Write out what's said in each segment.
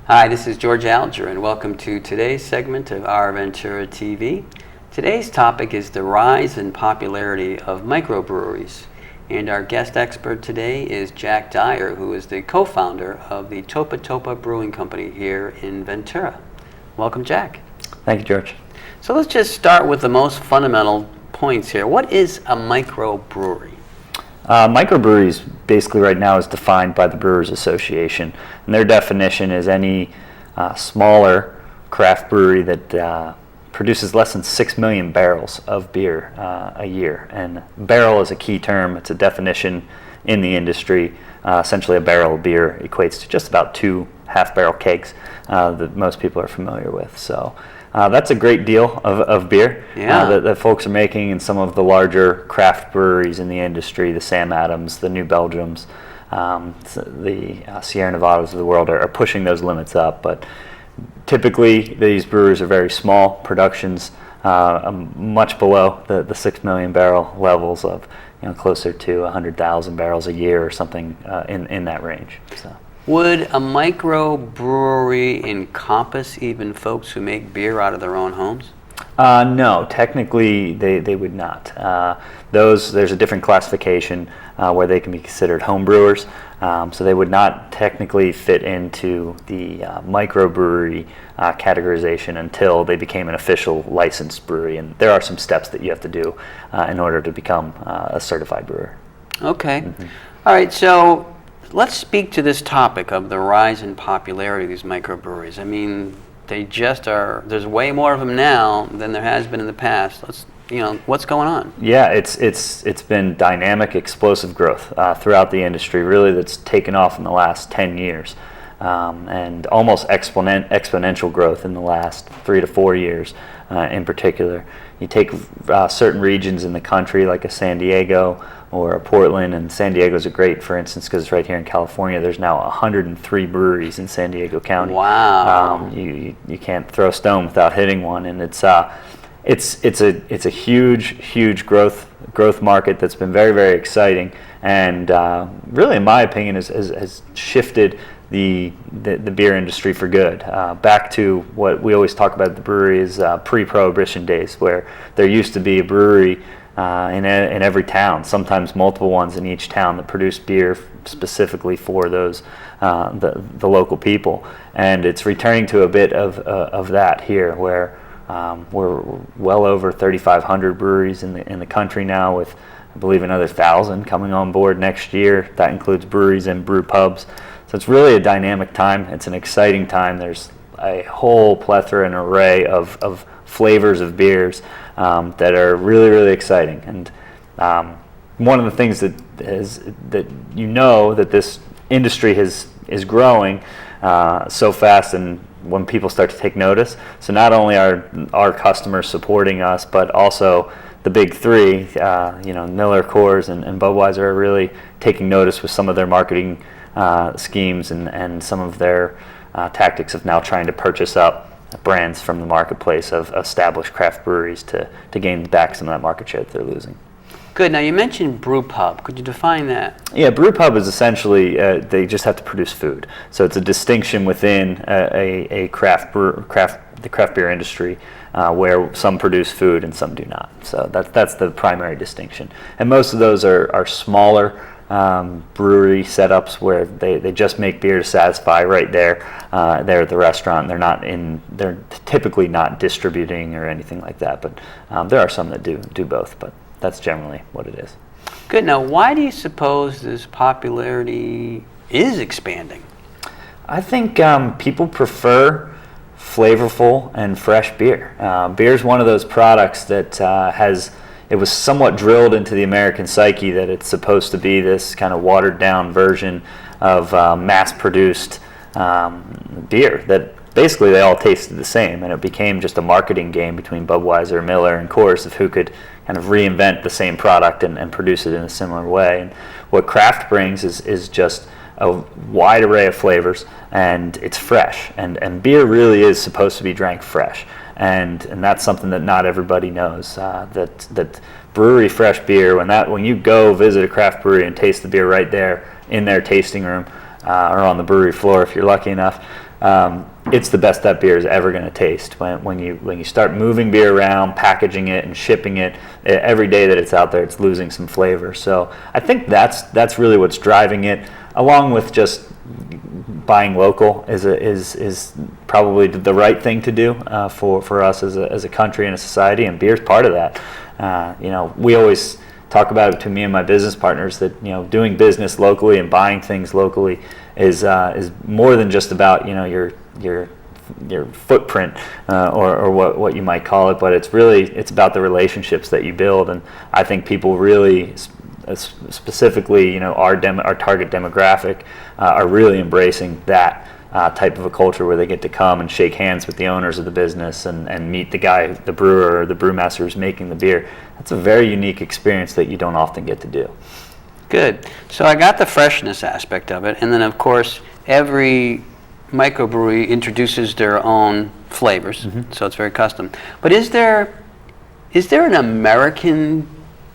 Hi, this is George Alger, and welcome to today's segment of Our Ventura TV. Today's topic is the rise and popularity of microbreweries. And our guest expert today is Jack Dyer, who is the co-founder of the Topa Topa Brewing Company here in Ventura. Welcome, Jack. Thank you, George. So let's just start with the most fundamental points here. What is a microbrewery? Microbreweries basically right now is defined by the Brewers Association, and their definition is any smaller craft brewery that produces less than 6 million barrels of beer a year. And barrel is a key term. It's a definition in the industry. Essentially, a barrel of beer equates to just about 2 half-barrel kegs that most people are familiar with. So that's a great deal of beer that folks are making, and some of the larger craft breweries in the industry, the Sam Adams, the New Belgiums, the Sierra Nevadas of the world are pushing those limits up. But typically, these brewers are very small productions, much below the 6 million barrel levels of closer to 100,000 barrels a year or something in that range. So. Would a microbrewery encompass even folks who make beer out of their own homes? No, technically they would not. There's a different classification where they can be considered home brewers, so they would not technically fit into the microbrewery categorization until they became an official licensed brewery, and there are some steps that you have to do in order to become a certified brewer. Okay. Mm-hmm. All right, so let's speak to this topic of the rise in popularity of these microbreweries. I mean, they just are. There's way more of them now than there has been in the past. What's going on? Yeah, it's been dynamic, explosive growth throughout the industry. Really, that's taken off in the last 10 years, and almost exponential growth in the last 3 to 4 years, in particular. You take certain regions in the country, like a San Diego or a Portland, and San Diego's a great, for instance, because it's right here in California. There's now 103 breweries in San Diego County. Wow! You can't throw a stone without hitting one, and it's a huge growth market that's been very, very exciting, and really, in my opinion, has shifted the beer industry for good. Back to what we always talk about at the brewery is pre-Prohibition days, where there used to be a brewery in every town, sometimes multiple ones in each town, that produced beer specifically for those the local people. And it's returning to a bit of that here, where we're well over 3,500 breweries in the country now, with I believe another 1,000 coming on board next year. That includes breweries and brew pubs. So it's really a dynamic time. It's an exciting time. There's a whole plethora and array of flavors of beers that are really, really exciting. And one of the things that this industry is growing so fast, and when people start to take notice. So not only are our customers supporting us, but also the big three, Miller, Coors, and Budweiser are really taking notice with some of their marketing schemes and some of their tactics of now trying to purchase up brands from the marketplace of established craft breweries to gain back some of that market share that they're losing. Good. Now, you mentioned brew pub. Could you define that? Yeah, brew pub is essentially they just have to produce food. So it's a distinction within the craft beer industry where some produce food and some do not. So that's the primary distinction. And most of those are smaller brewery setups where they just make beer to satisfy right there at the restaurant. They're typically not distributing or anything like that, but there are some that do both, but that's generally what it is. Good. Now, why do you suppose this popularity is expanding? I think people prefer flavorful and fresh beer. Beer is one of those products that it was somewhat drilled into the American psyche that it's supposed to be this kind of watered down version of mass-produced beer that basically they all tasted the same, and it became just a marketing game between Budweiser, Miller, and Coors of who could kind of reinvent the same product and produce it in a similar way. And what craft brings is just a wide array of flavors, and it's fresh. And beer really is supposed to be drank fresh. And that's something that not everybody knows. That brewery fresh beer, when you go visit a craft brewery and taste the beer right there in their tasting room or on the brewery floor if you're lucky enough, it's the best that beer is ever going to taste. When you start moving beer around, packaging it, and shipping it, every day that it's out there, it's losing some flavor. So I think that's really what's driving it, along with just buying local is probably the right thing to do for us as a country and a society, and beer's part of that. We always talk about it to me and my business partners that doing business locally and buying things locally is more than just about your footprint or what you might call it, but it's about the relationships that you build. And I think people really, specifically our target demographic, are really embracing that type of a culture where they get to come and shake hands with the owners of the business and meet the brewer or the brewmaster who's making the beer. That's a very unique experience that you don't often get to do. Good. So I got the freshness aspect of it, and then of course every microbrewery introduces their own flavors, so it's very custom. But is there an American,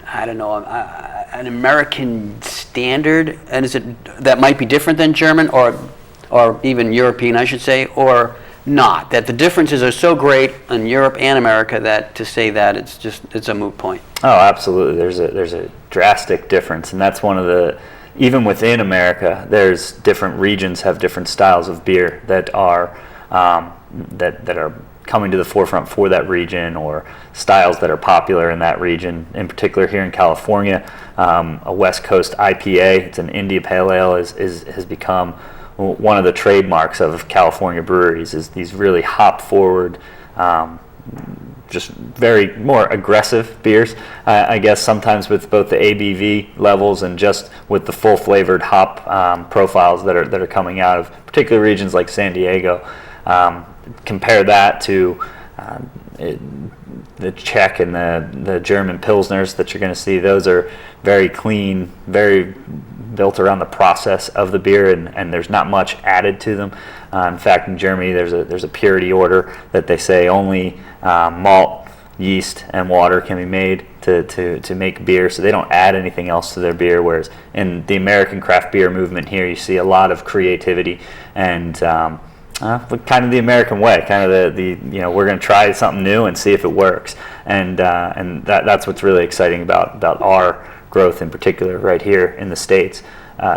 an American standard, and is it that might be different than German or even European, I should say, or not? That the differences are so great in Europe and America that to say that it's a moot point. Oh, absolutely. There's a drastic difference, and that's one of the, even within America, there's different regions have different styles of beer that are that are coming to the forefront for that region, or styles that are popular in that region. In particular, here in California, a West Coast IPA, it's an India Pale Ale, has become one of the trademarks of California breweries. Is these really hop forward, just very more aggressive beers, I guess sometimes with both the ABV levels and just with the full flavored hop profiles that are coming out of particular regions like San Diego. Compare that to the Czech and the German Pilsners that you're going to see. Those are very clean, very built around the process of the beer, and there's not much added to them. In fact, in Germany, there's a purity order that they say only malt, yeast, and water can be made to make beer, so they don't add anything else to their beer. Whereas in the American craft beer movement here, you see a lot of creativity and kind of the American way, kind of the we're going to try something new and see if it works, and that's what's really exciting about our growth in particular right here in the States,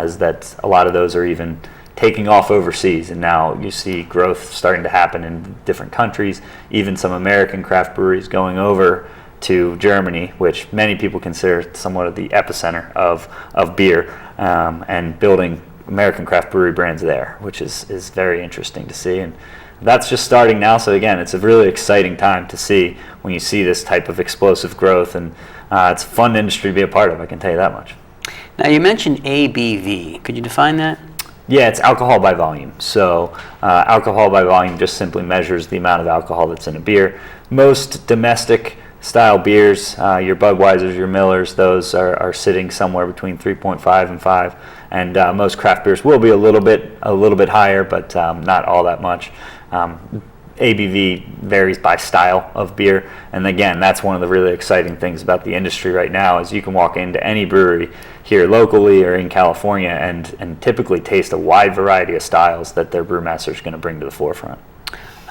is that a lot of those are even taking off overseas, and now you see growth starting to happen in different countries, even some American craft breweries going over to Germany, which many people consider somewhat of the epicenter of beer, and building American craft brewery brands there, which is very interesting to see. And that's just starting now, so again, it's a really exciting time to see when you see this type of explosive growth, and it's a fun industry to be a part of, I can tell you that much. Now, you mentioned ABV. Could you define that? Yeah, it's alcohol by volume. So alcohol by volume just simply measures the amount of alcohol that's in a beer. Most domestic style beers, your Budweisers, your Millers, those are sitting somewhere between 3.5 and 5. And most craft beers will be a little bit higher, but not all that much. ABV varies by style of beer, and again, that's one of the really exciting things about the industry right now, is you can walk into any brewery here locally or in California and typically taste a wide variety of styles that their brewmaster is going to bring to the forefront.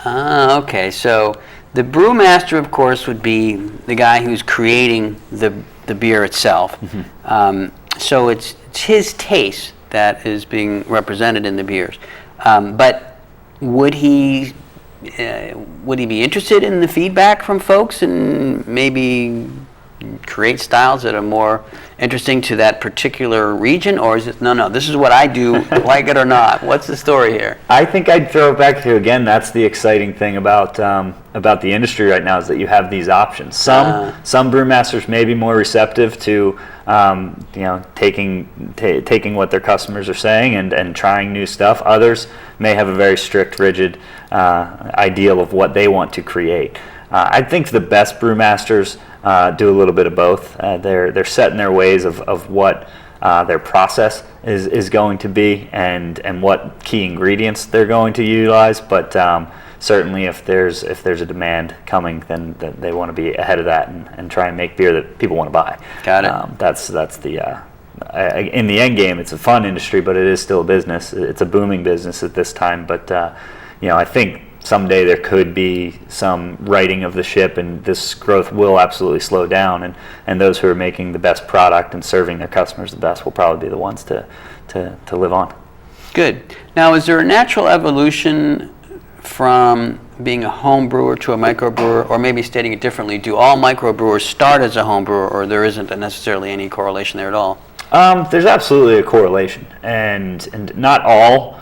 Okay, so the brewmaster, of course, would be the guy who's creating the beer itself. So it's his taste that is being represented in the beers. But would he be interested in the feedback from folks and maybe create styles that are more interesting to that particular region, or is it no, this is what I do, like it or not? What's the story here? I think I'd throw it back to, again, that's the exciting thing about the industry right now, is that you have these options. Some brewmasters may be more receptive to taking what their customers are saying and trying new stuff. Others may have a very strict, rigid ideal of what they want to create. I think the best brewmasters do a little bit of both. They're set in their ways of what their process is going to be and what key ingredients they're going to utilize. But certainly, if there's a demand coming, then they want to be ahead of that and try and make beer that people want to buy. Got it. That's the in the end game. It's a fun industry, but it is still a business. It's a booming business at this time. But I think someday there could be some righting of the ship, and this growth will absolutely slow down, and those who are making the best product and serving their customers the best will probably be the ones to live on. Good. Now, is there a natural evolution from being a home brewer to a microbrewer, or maybe stating it differently, do all microbrewers start as a home brewer, or there isn't necessarily any correlation there at all? There's absolutely a correlation, and not all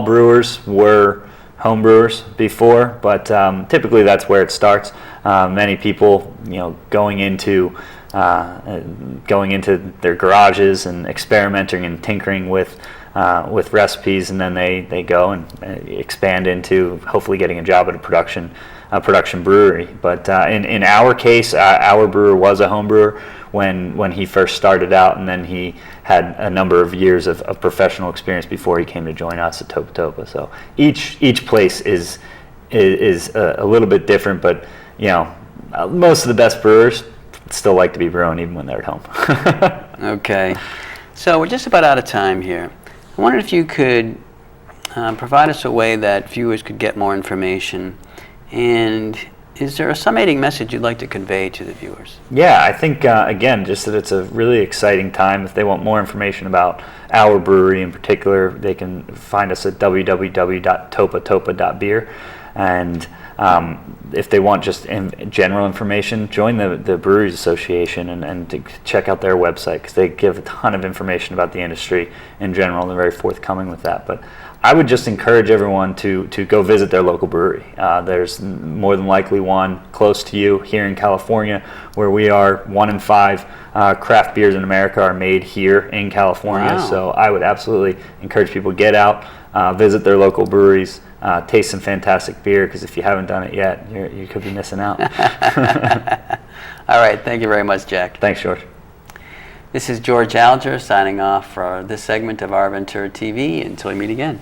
brewers were home brewers before, but typically that's where it starts. Many people, going into their garages and experimenting and tinkering with recipes, and then they go and expand into hopefully getting a job at a production brewery. But in our case, our brewer was a home brewer when he first started out, and then he had a number of years of professional experience before he came to join us at Topa Topa. So each place is a little bit different, but most of the best brewers still like to be brewing even when they're at home. Okay, so we're just about out of time here. I wondered if you could provide us a way that viewers could get more information, and is there a summating message you'd like to convey to the viewers? Yeah, I think, again, just that it's a really exciting time. If they want more information about our brewery in particular, they can find us at www.topatopa.beer. And if they want just general information, join the Breweries Association and to check out their website, because they give a ton of information about the industry in general, and they're very forthcoming with that. But I would just encourage everyone to go visit their local brewery. There's more than likely one close to you here in California, where we are 1 in 5 craft beers in America are made here in California. Wow. So I would absolutely encourage people to get out, visit their local breweries, taste some fantastic beer, because if you haven't done it yet, you could be missing out. All right, thank you very much, Jack. Thanks, George. This is George Alger signing off for this segment of Our Ventura TV. Until we meet again.